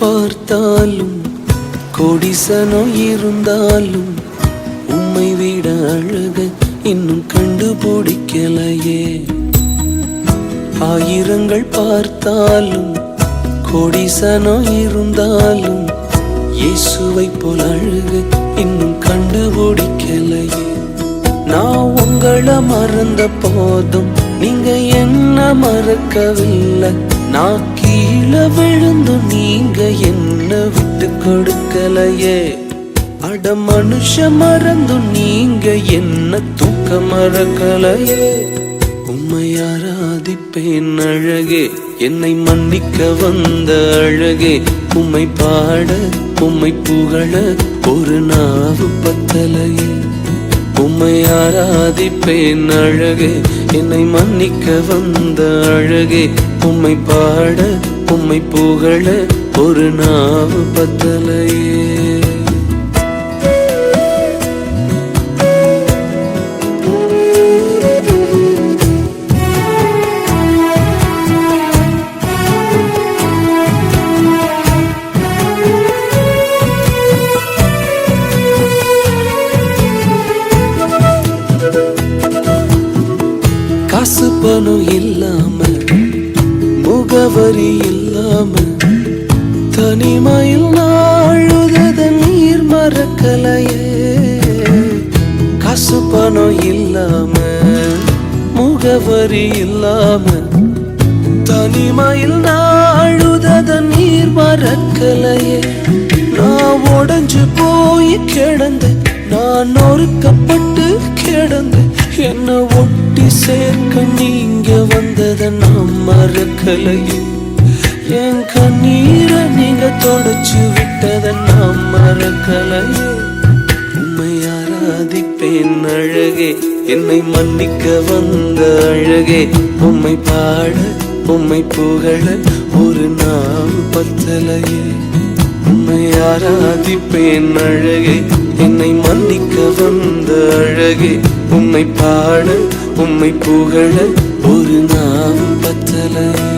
பார்த்தாலும் கோடிசனோ இருந்தாலும் உம்மை விட அழக இன்னும் கண்டுபிடிக்கலையே. ஆயிரங்கள் பார்த்தாலும் கோடிசனோ இருந்தாலும் இயேசுவை போல் அழக இன்னும் கண்டுபிடிக்கலையே. நான் உங்களை மறந்த போதும் நீங்க என்ன மறக்கவில்லை. நான் கீழே விழுந்து நீங்க என்ன விட்டு கொடுக்கலையே. அட மனுஷ மறந்து நீங்க என்ன தூக்க மறக்கலையே. உம்மை ஆராதிப்பேன் அழகே, என்னை மன்னிக்க வந்த அழகே. உம்மை பாட உம்மை புகழ ஒரு நாவு பத்தலையே. உம்மை ஆராதிப்பேன் அழகே, என்னை மன்னிக்க வந்த அழகே. உம்மை பாட உம்மை புகழ ஒரு நாவு பத்தலையே. காசு பணம் இல்லாம முகவரி இல்லாம தனிமையில் நாழுத நீர் மறக்கலையே. காசு பணம் இல்லாம முகவரி இல்லாம தனிமையில் நாழுத நீர் மறக்கலையே. நான் உடைஞ்சு போய் கிடந்து, நான் நொறுக்கப்பட்டு கிடந்து, என்ன ஒட்டி சேர்க்க நீங்க வந்தத நான் மறக்கலையே. என் கண்ணீரை நீங்க தொடச்சு விட்டத நான் மறக்கலையே. உம்மை ஆராதிப்பேன் அழகே, என்னை மன்னிக்க வந்த அழகே. உம்மை பாட உம்மை புகழ ஒரு நாவு பத்தலையே. உம்மை ஆராதிப்பேன் அழகே, என்னை மன்னிக்க வந்த அழகே. உம்மை பாட உம்மை புகழ ஒரு நாவு பத்தலையே.